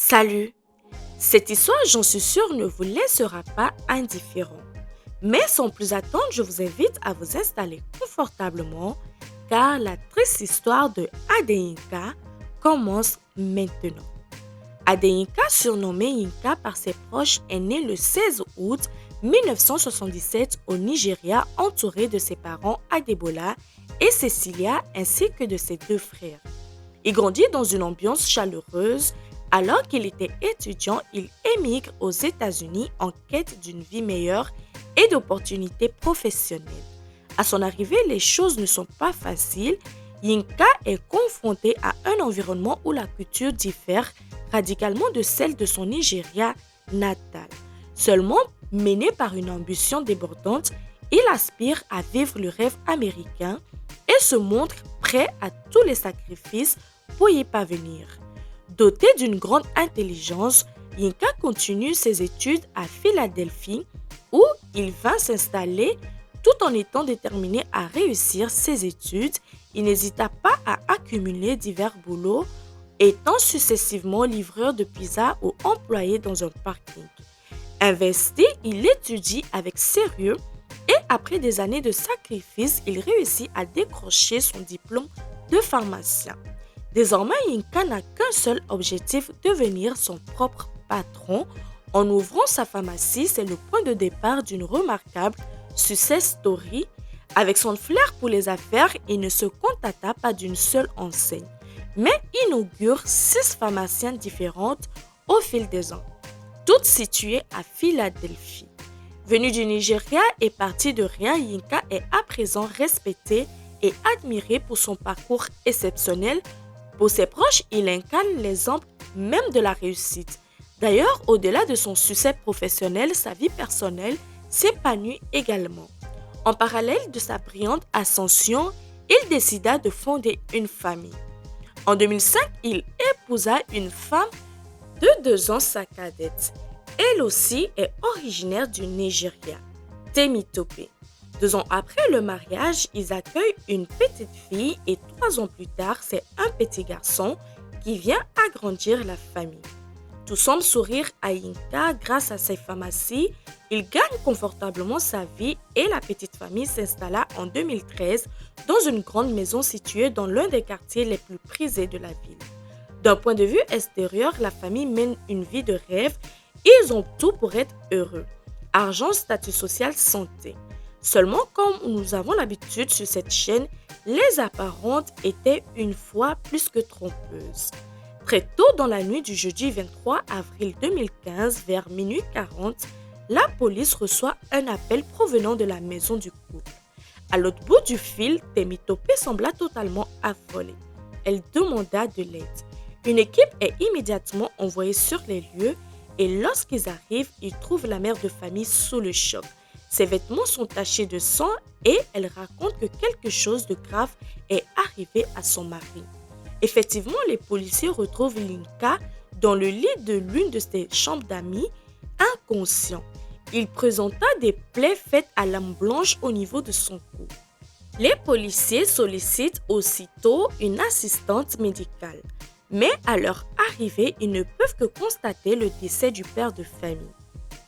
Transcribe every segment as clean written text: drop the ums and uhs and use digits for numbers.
Salut! Cette histoire, j'en suis sûre, ne vous laissera pas indifférent. Mais sans plus attendre, je vous invite à vous installer confortablement car la triste histoire de Adeyinka commence maintenant. Adeyinka, surnommé Yinka par ses proches, est né le 16 août 1977 au Nigeria, entouré de ses parents Adebola et Cecilia ainsi que de ses deux frères. Il grandit dans une ambiance chaleureuse. Alors qu'il était étudiant, il émigre aux États-Unis en quête d'une vie meilleure et d'opportunités professionnelles. À son arrivée, les choses ne sont pas faciles. Yinka est confronté à un environnement où la culture diffère radicalement de celle de son Nigeria natal. Seulement mené par une ambition débordante, il aspire à vivre le rêve américain et se montre prêt à tous les sacrifices pour y parvenir. Doté d'une grande intelligence, Yinka continue ses études à Philadelphie où il va s'installer tout en étant déterminé à réussir ses études. Il n'hésita pas à accumuler divers boulots, étant successivement livreur de pizza ou employé dans un parking. Investi, il étudie avec sérieux et après des années de sacrifices, il réussit à décrocher son diplôme de pharmacien. Désormais, Yinka n'a qu'un seul objectif, devenir son propre patron. En ouvrant sa pharmacie, c'est le point de départ d'une remarquable success story. Avec son flair pour les affaires, il ne se contenta pas d'une seule enseigne, mais inaugure 6 pharmaciennes différentes au fil des ans, toutes situées à Philadelphie. Venu du Nigeria et parti de rien, Yinka est à présent respecté et admiré pour son parcours exceptionnel. Pour ses proches, il incarne l'exemple même de la réussite. D'ailleurs, au-delà de son succès professionnel, sa vie personnelle s'épanouit également. En parallèle de sa brillante ascension, il décida de fonder une famille. En 2005, il épousa une femme de 2 ans, sa cadette. Elle aussi est originaire du Nigeria, Temitope. 2 ans après le mariage, ils accueillent une petite fille et 3 ans plus tard, c'est un petit garçon qui vient agrandir la famille. Tout semble sourire à Yinka grâce à ses pharmacies. Il gagne confortablement sa vie et la petite famille s'installa en 2013 dans une grande maison située dans l'un des quartiers les plus prisés de la ville. D'un point de vue extérieur, la famille mène une vie de rêve. Ils ont tout pour être heureux. Argent, statut social, santé. Seulement, comme nous avons l'habitude sur cette chaîne, les apparentes étaient une fois plus que trompeuses. Très tôt dans la nuit du jeudi 23 avril 2015, vers minuit 40, la police reçoit un appel provenant de la maison du couple. À l'autre bout du fil, Temitope sembla totalement affolée. Elle demanda de l'aide. Une équipe est immédiatement envoyée sur les lieux et lorsqu'ils arrivent, ils trouvent la mère de famille sous le choc. Ses vêtements sont tachés de sang et elle raconte que quelque chose de grave est arrivé à son mari. Effectivement, les policiers retrouvent Yinka dans le lit de l'une de ses chambres d'amis, inconscient. Il présenta des plaies faites à lame blanche au niveau de son cou. Les policiers sollicitent aussitôt une assistante médicale. Mais à leur arrivée, ils ne peuvent que constater le décès du père de famille.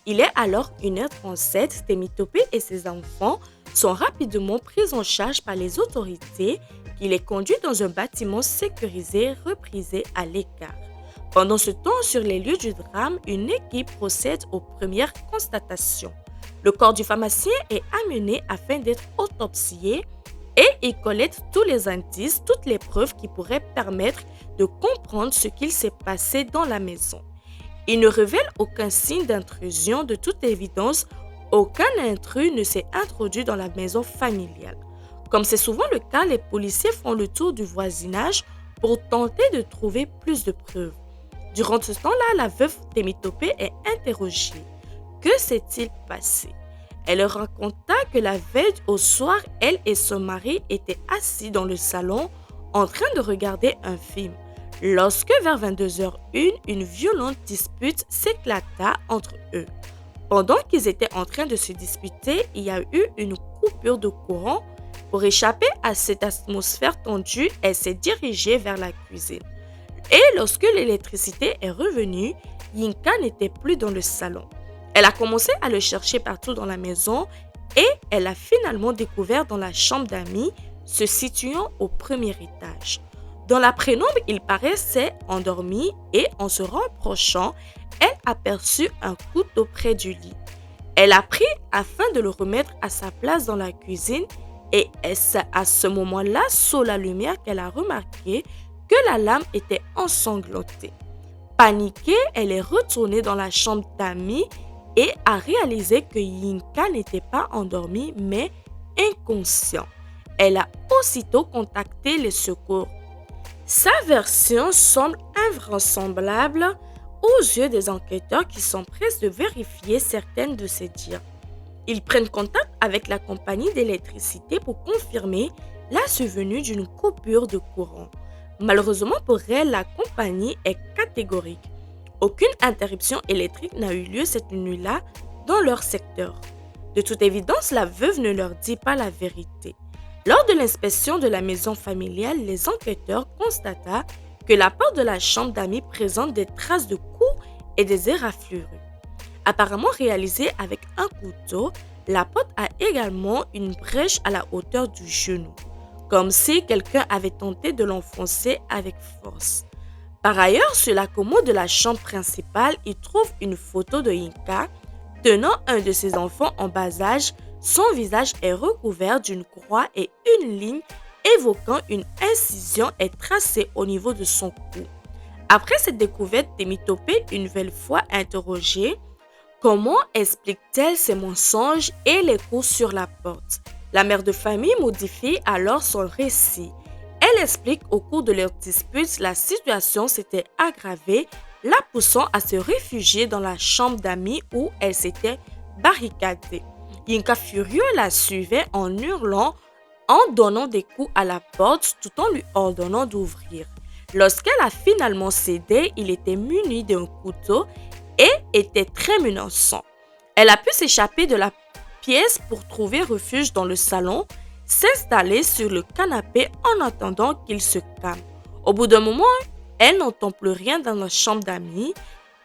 Il est alors 1h37, Temitope et ses enfants sont rapidement pris en charge par les autorités qui les conduisent dans un bâtiment sécurisé reprisé à l'écart. Pendant ce temps, sur les lieux du drame, une équipe procède aux premières constatations. Le corps du pharmacien est amené afin d'être autopsié et il collecte tous les indices, toutes les preuves qui pourraient permettre de comprendre ce qu'il s'est passé dans la maison. Il ne révèle aucun signe d'intrusion. De toute évidence, aucun intrus ne s'est introduit dans la maison familiale. Comme c'est souvent le cas, les policiers font le tour du voisinage pour tenter de trouver plus de preuves. Durant ce temps-là, la veuve Temitope est interrogée. Que s'est-il passé? Elle leur raconta que la veille au soir, elle et son mari étaient assis dans le salon en train de regarder un film. Lorsque vers 22h01, une violente dispute s'éclata entre eux. Pendant qu'ils étaient en train de se disputer, il y a eu une coupure de courant. Pour échapper à cette atmosphère tendue, elle s'est dirigée vers la cuisine. Et lorsque l'électricité est revenue, Yinka n'était plus dans le salon. Elle a commencé à le chercher partout dans la maison et elle a finalement découvert dans la chambre d'amis se situant au premier étage. Dans la pénombre, il paraissait endormi et en se rapprochant, elle aperçut un couteau près du lit. Elle a pris afin de le remettre à sa place dans la cuisine et c'est à ce moment-là, sous la lumière, qu'elle a remarqué que la lame était ensanglantée. Paniquée, elle est retournée dans la chambre d'amis et a réalisé que Yinka n'était pas endormi mais inconscient. Elle a aussitôt contacté les secours. Sa version semble invraisemblable aux yeux des enquêteurs qui s'empressent de vérifier certaines de ses dires. Ils prennent contact avec la compagnie d'électricité pour confirmer la survenue d'une coupure de courant. Malheureusement pour elle, la compagnie est catégorique. Aucune interruption électrique n'a eu lieu cette nuit-là dans leur secteur. De toute évidence, la veuve ne leur dit pas la vérité. Lors de l'inspection de la maison familiale, les enquêteurs constata que la porte de la chambre d'amis présente des traces de coups et des éraflures. Apparemment réalisée avec un couteau, la porte a également une brèche à la hauteur du genou, comme si quelqu'un avait tenté de l'enfoncer avec force. Par ailleurs, sur la commode de la chambre principale, il trouve une photo de Yinka tenant un de ses enfants en bas âge. Son visage est recouvert d'une croix et une ligne évoquant une incision est tracée au niveau de son cou. Après cette découverte, Temitope, une nouvelle fois interrogée, comment explique-t-elle ces mensonges et les coups sur la porte? La mère de famille modifie alors son récit. Elle explique au cours de leur dispute, la situation s'était aggravée, la poussant à se réfugier dans la chambre d'amis où elle s'était barricadée. Yinka furieux la suivait en hurlant, en donnant des coups à la porte tout en lui ordonnant d'ouvrir. Lorsqu'elle a finalement cédé, il était muni d'un couteau et était très menaçant. Elle a pu s'échapper de la pièce pour trouver refuge dans le salon, s'installer sur le canapé en attendant qu'il se calme. Au bout d'un moment, elle n'entend plus rien dans la chambre d'amis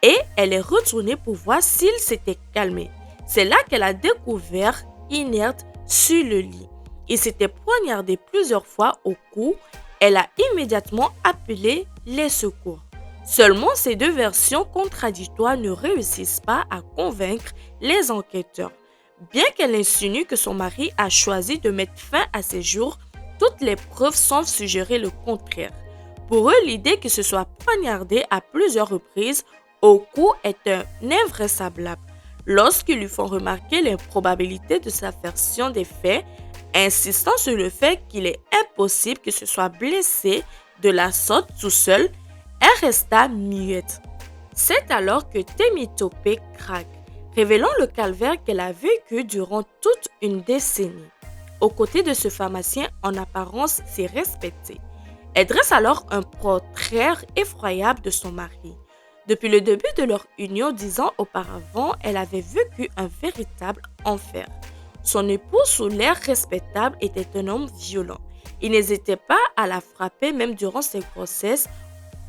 et elle est retournée pour voir s'il s'était calmé. C'est là qu'elle a découvert inerte sur le lit. Il s'était poignardé plusieurs fois au cou. Elle a immédiatement appelé les secours. Seulement, ces deux versions contradictoires ne réussissent pas à convaincre les enquêteurs. Bien qu'elle insinue que son mari a choisi de mettre fin à ses jours, toutes les preuves semblent suggérer le contraire. Pour eux, l'idée que ce soit poignardé à plusieurs reprises au cou est invraisemblable. Lorsqu'ils lui font remarquer l'improbabilité de sa version des faits, insistant sur le fait qu'il est impossible que ce soit blessé de la sorte tout seul, elle resta muette. C'est alors que Temitope craque, révélant le calvaire qu'elle a vécu durant toute une décennie. Aux côtés de ce pharmacien en apparence si respecté, elle dresse alors un portrait effroyable de son mari. Depuis le début de leur union 10 ans auparavant, elle avait vécu un véritable enfer. Son époux, sous l'air respectable, était un homme violent. Il n'hésitait pas à la frapper même durant ses grossesses.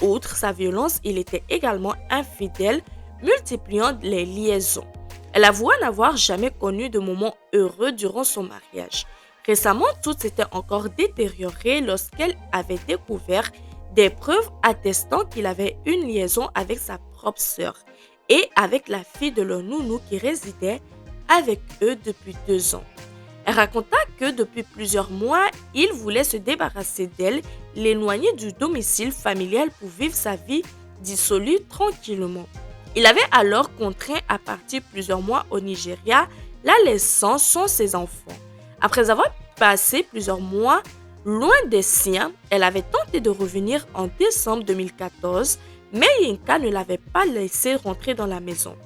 Outre sa violence, il était également infidèle, multipliant les liaisons. Elle avoua n'avoir jamais connu de moment heureux durant son mariage. Récemment, tout s'était encore détérioré lorsqu'elle avait découvert des preuves attestant qu'il avait une liaison avec sa propre sœur et avec la fille de leur nounou qui résidait avec eux depuis 2 ans. Elle raconta que depuis plusieurs mois, il voulait se débarrasser d'elle, l'éloigner du domicile familial pour vivre sa vie dissolue tranquillement. Il avait alors contraint à partir plusieurs mois au Nigeria, la laissant sans ses enfants. Après avoir passé plusieurs mois loin des siens, elle avait tenté de revenir en décembre 2014, mais Yinka ne l'avait pas laissé rentrer dans la maison.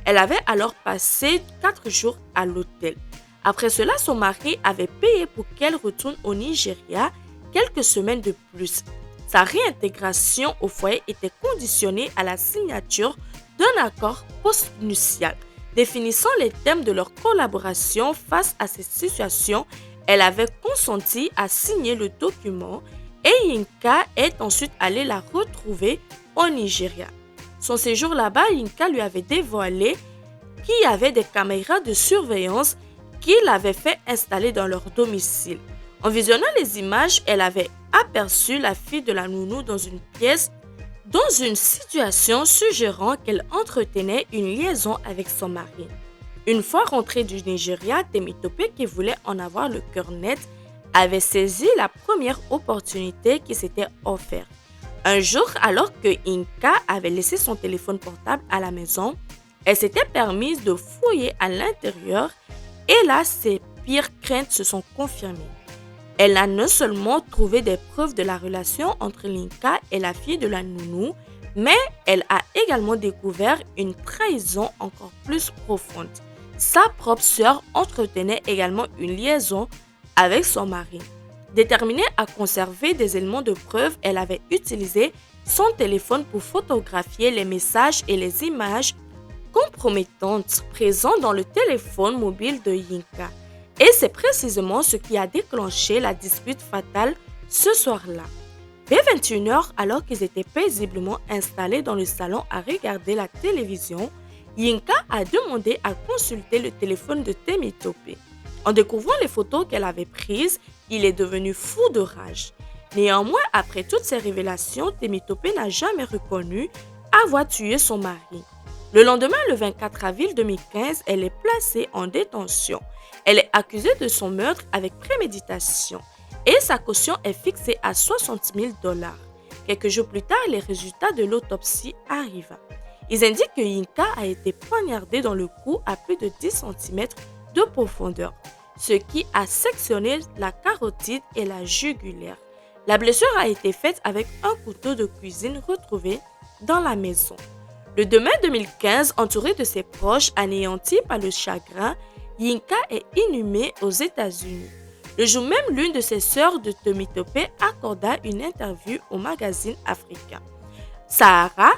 Elle avait alors passé 4 jours à l'hôtel. Après cela, son mari avait payé pour qu'elle retourne au Nigeria quelques semaines de plus. Sa réintégration au foyer était conditionnée à la signature d'un accord postnuptial. Définissant les thèmes de leur collaboration face à cette situation, elle avait consenti à signer le document et Yinka est ensuite allé la retrouver au Nigeria. Son séjour là-bas, Yinka lui avait dévoilé qu'il y avait des caméras de surveillance qu'il avait fait installer dans leur domicile. En visionnant les images, elle avait aperçu la fille de la nounou dans une pièce, dans une situation suggérant qu'elle entretenait une liaison avec son mari. Une fois rentrée du Nigeria, Temitope, qui voulait en avoir le cœur net, avait saisi la première opportunité qui s'était offerte. Un jour, alors que Yinka avait laissé son téléphone portable à la maison, elle s'était permise de fouiller à l'intérieur et là, ses pires craintes se sont confirmées. Elle a non seulement trouvé des preuves de la relation entre Yinka et la fille de la nounou, mais elle a également découvert une trahison encore plus profonde. Sa propre sœur entretenait également une liaison avec son mari. Déterminée à conserver des éléments de preuve, elle avait utilisé son téléphone pour photographier les messages et les images compromettantes présentes dans le téléphone mobile de Yinka. Et c'est précisément ce qui a déclenché la dispute fatale ce soir-là. Vers 21h, alors qu'ils étaient paisiblement installés dans le salon à regarder la télévision, Yinka a demandé à consulter le téléphone de Temitope. En découvrant les photos qu'elle avait prises, il est devenu fou de rage. Néanmoins, après toutes ces révélations, Temitope n'a jamais reconnu avoir tué son mari. Le lendemain, le 24 avril 2015, elle est placée en détention. Elle est accusée de son meurtre avec préméditation et sa caution est fixée à 60 000 $. Quelques jours plus tard, les résultats de l'autopsie arrivent. Ils indiquent que Yinka a été poignardée dans le cou à plus de 10 cm de profondeur, ce qui a sectionné la carotide et la jugulaire. La blessure a été faite avec un couteau de cuisine retrouvé dans la maison. Le 2 mai 2015, entouré de ses proches, anéanti par le chagrin, Yinka est inhumée aux États-Unis. Le jour même, l'une de ses sœurs de Temitope accorda une interview au magazine africain. Sahara,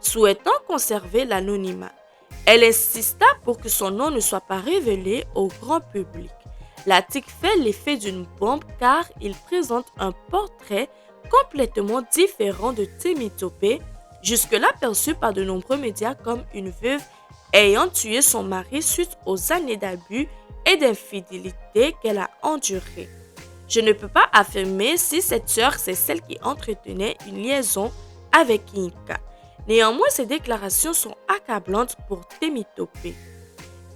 souhaitant conserver l'anonymat, elle insista pour que son nom ne soit pas révélé au grand public. L'article fait l'effet d'une bombe car il présente un portrait complètement différent de Temitope, jusque-là perçue par de nombreux médias comme une veuve ayant tué son mari suite aux années d'abus et d'infidélité qu'elle a endurées. Je ne peux pas affirmer si cette sœur c'est celle qui entretenait une liaison avec Yinka. Néanmoins, ces déclarations sont accablantes pour Temitope.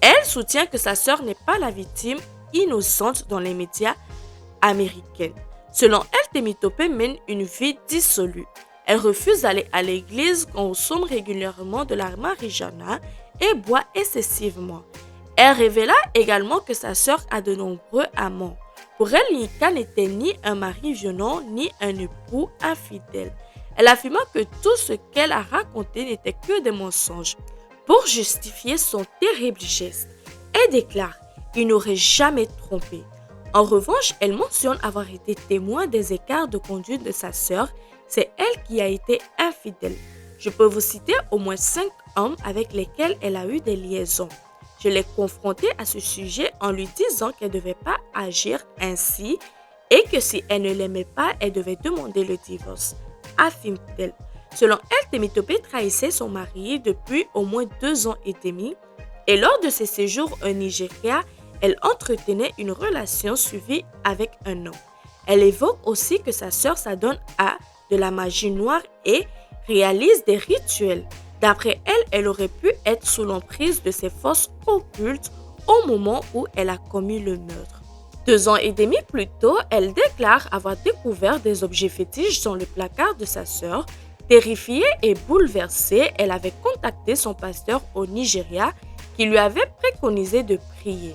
Elle soutient que sa sœur n'est pas la victime innocente dans les médias américains. Selon elle, Temitope mène une vie dissolue. Elle refuse d'aller à l'église, consomme régulièrement de la marijuana et boit excessivement. Elle révéla également que sa sœur a de nombreux amants. Pour elle, Yinka n'était ni un mari violent ni un époux infidèle. Elle affirma que tout ce qu'elle a raconté n'était que des mensonges pour justifier son terrible geste. Elle déclare qu'il n'aurait jamais trompé. En revanche, elle mentionne avoir été témoin des écarts de conduite de sa sœur. C'est elle qui a été infidèle. Je peux vous citer au moins 5 hommes avec lesquels elle a eu des liaisons. Je l'ai confrontée à ce sujet en lui disant qu'elle ne devait pas agir ainsi et que si elle ne l'aimait pas, elle devait demander le divorce, affirme-t-elle. Selon elle, Temitope trahissait son mari depuis au moins 2 ans et demi et lors de ses séjours au Nigeria, elle entretenait une relation suivie avec un homme. Elle évoque aussi que sa sœur s'adonne à de la magie noire et réalise des rituels. D'après elle, elle aurait pu être sous l'emprise de ses forces occultes au moment où elle a commis le meurtre. 2 ans et demi plus tôt, elle déclare avoir découvert des objets fétiches dans le placard de sa sœur. Terrifiée et bouleversée, elle avait contacté son pasteur au Nigeria qui lui avait préconisé de prier.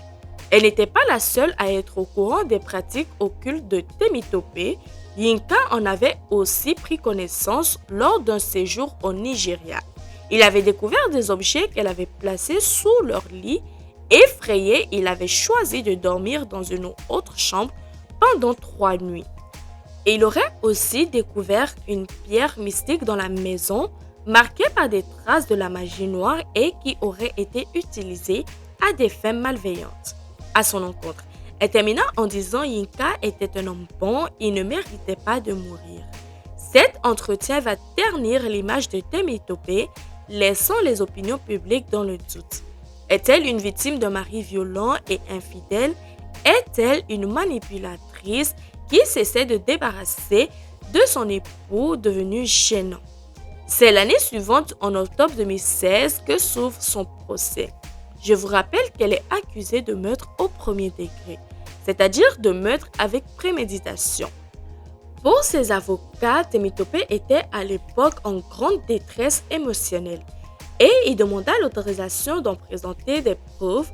Elle n'était pas la seule à être au courant des pratiques occultes de Temitope. Yinka en avait aussi pris connaissance lors d'un séjour au Nigeria. Il avait découvert des objets qu'elle avait placés sous leur lit. Effrayé, il avait choisi de dormir dans une autre chambre pendant 3 nuits. Et il aurait aussi découvert une pierre mystique dans la maison, marquée par des traces de la magie noire et qui aurait été utilisée à des fins malveillantes. À son encontre, Elle termina en disant Yinka était un homme bon, il ne méritait pas de mourir. Cet entretien va ternir l'image de Temitope, laissant les opinions publiques dans le doute. Est-elle une victime d'un mari violent et infidèle? Est-elle une manipulatrice qui s'essaie de débarrasser de son époux devenu gênant? C'est l'année suivante, en octobre 2016, que s'ouvre son procès. Je vous rappelle qu'elle est accusée de meurtre au premier degré, c'est-à-dire de meurtre avec préméditation. Pour ses avocats, Temitope était à l'époque en grande détresse émotionnelle et il demanda l'autorisation d'en présenter des preuves.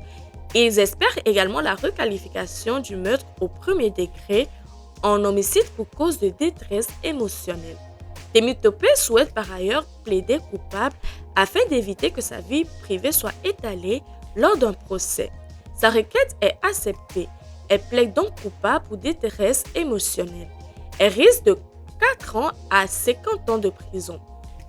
Ils espèrent également la requalification du meurtre au premier degré en homicide pour cause de détresse émotionnelle. Temitope souhaite par ailleurs plaider coupable afin d'éviter que sa vie privée soit étalée lors d'un procès. Sa requête est acceptée. Elle plaide donc coupable pour détresse émotionnelle. Elle risque de 4 ans à 50 ans de prison.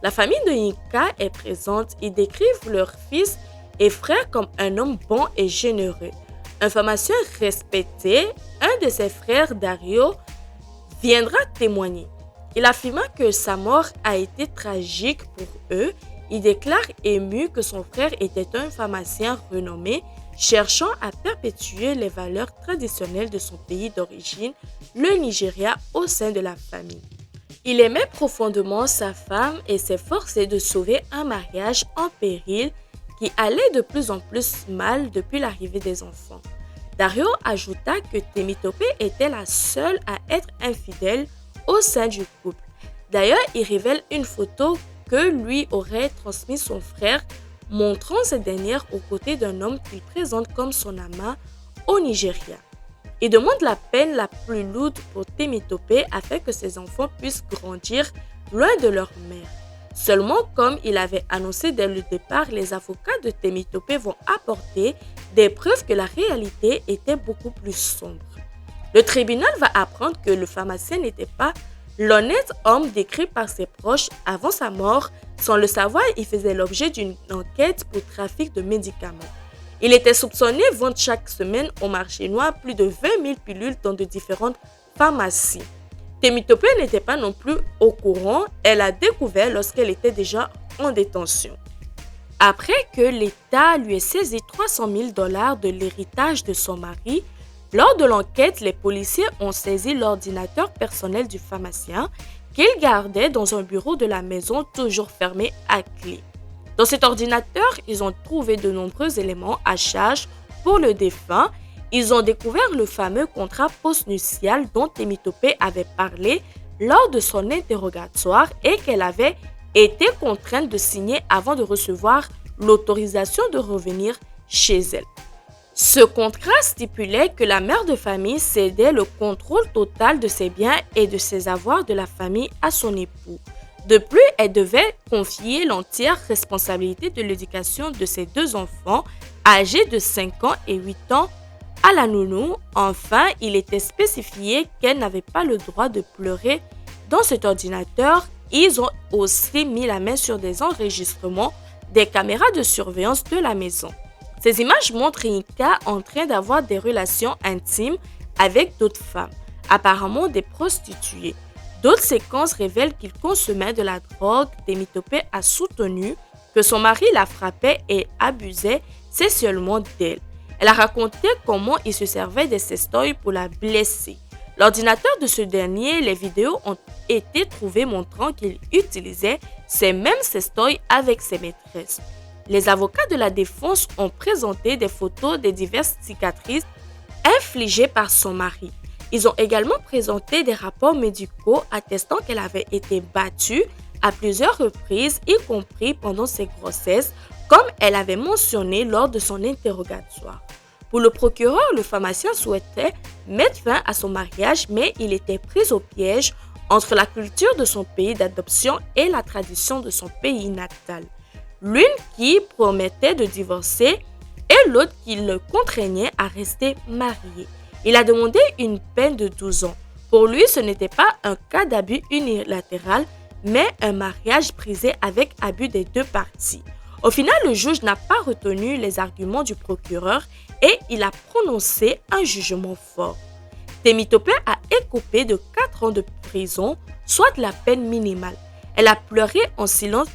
La famille de Yinka est présente. Ils décrivent leur fils et frère comme un homme bon et généreux. Un pharmacien respecté, un de ses frères, Dario, viendra témoigner. Il affirma que sa mort a été tragique pour eux. Il déclare ému que son frère était un pharmacien renommé, cherchant à perpétuer les valeurs traditionnelles de son pays d'origine, le Nigeria, au sein de la famille. Il aimait profondément sa femme et s'est forcé de sauver un mariage en péril qui allait de plus en plus mal depuis l'arrivée des enfants. Dario ajouta que Temitope était la seule à être infidèle au sein du couple. D'ailleurs, il révèle une photo que lui aurait transmis son frère, montrant cette dernière aux côtés d'un homme qu'il présente comme son amant au Nigeria. Il demande la peine la plus lourde pour Temitope afin que ses enfants puissent grandir loin de leur mère. Seulement, comme il avait annoncé dès le départ, les avocats de Temitope vont apporter des preuves que la réalité était beaucoup plus sombre. Le tribunal va apprendre que le pharmacien n'était pas l'honnête homme décrit par ses proches avant sa mort. Sans le savoir, il faisait l'objet d'une enquête pour trafic de médicaments. Il était soupçonné de vendre chaque semaine au marché noir plus de 20 000 pilules dans de différentes pharmacies. Temitope n'était pas non plus au courant, elle a découvert lorsqu'elle était déjà en détention. Après que l'État lui ait saisi 300 000 $ de l'héritage de son mari, lors de l'enquête, les policiers ont saisi l'ordinateur personnel du pharmacien qu'il gardait dans un bureau de la maison toujours fermé à clé. Dans cet ordinateur, ils ont trouvé de nombreux éléments à charge pour le défunt. Ils ont découvert le fameux contrat postnuptial dont Temitope avait parlé lors de son interrogatoire et qu'elle avait été contrainte de signer avant de recevoir l'autorisation de revenir chez elle. Ce contrat stipulait que la mère de famille cédait le contrôle total de ses biens et de ses avoirs de la famille à son époux. De plus, elle devait confier l'entière responsabilité de l'éducation de ses 2 enfants, âgés de 5 ans et 8 ans, à la nounou. Enfin, il était spécifié qu'elle n'avait pas le droit de pleurer dans cet ordinateur. Ils ont aussi mis la main sur des enregistrements des caméras de surveillance de la maison. Ces images montrent Yinka en train d'avoir des relations intimes avec d'autres femmes, apparemment des prostituées. D'autres séquences révèlent qu'il consommait de la drogue. Temitope a soutenu que son mari la frappait et abusait sexuellement d'elle. Elle a raconté comment il se servait de sextoys pour la blesser. L'ordinateur de ce dernier, les vidéos ont été trouvées montrant qu'il utilisait ces mêmes sextoys avec ses maîtresses. Les avocats de la défense ont présenté des photos des diverses cicatrices infligées par son mari. Ils ont également présenté des rapports médicaux attestant qu'elle avait été battue à plusieurs reprises, y compris pendant ses grossesses, comme elle avait mentionné lors de son interrogatoire. Pour le procureur, le pharmacien souhaitait mettre fin à son mariage, mais il était pris au piège entre la culture de son pays d'adoption et la tradition de son pays natal. L'une qui promettait de divorcer et l'autre qui le contraignait à rester marié. Il a demandé une peine de 12 ans. Pour lui, ce n'était pas un cas d'abus unilatéral, mais un mariage brisé avec abus des 2 parties. Au final, le juge n'a pas retenu les arguments du procureur et il a prononcé un jugement fort. Temitope a écopé de 4 ans de prison, soit de la peine minimale. Elle a pleuré en silence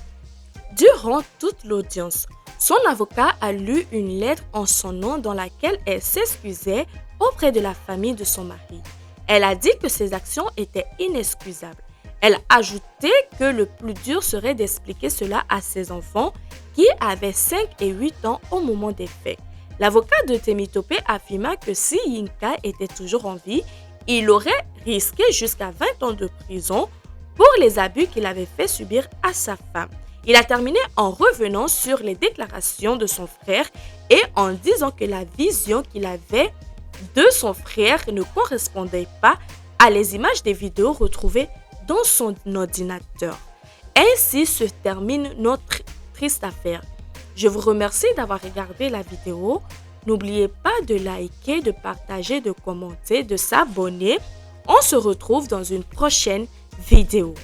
durant toute l'audience. Son avocat a lu une lettre en son nom dans laquelle elle s'excusait auprès de la famille de son mari. Elle a dit que ses actions étaient inexcusables. Elle a ajouté que le plus dur serait d'expliquer cela à ses enfants qui avaient 5 et 8 ans au moment des faits. L'avocat de Temitope affirma que si Yinka était toujours en vie, il aurait risqué jusqu'à 20 ans de prison pour les abus qu'il avait fait subir à sa femme. Il a terminé en revenant sur les déclarations de son frère et en disant que la vision qu'il avait de son frère ne correspondait pas à les images des vidéos retrouvées dans son ordinateur. Ainsi se termine notre triste affaire. Je vous remercie d'avoir regardé la vidéo. N'oubliez pas de liker, de partager, de commenter, de s'abonner. On se retrouve dans une prochaine vidéo.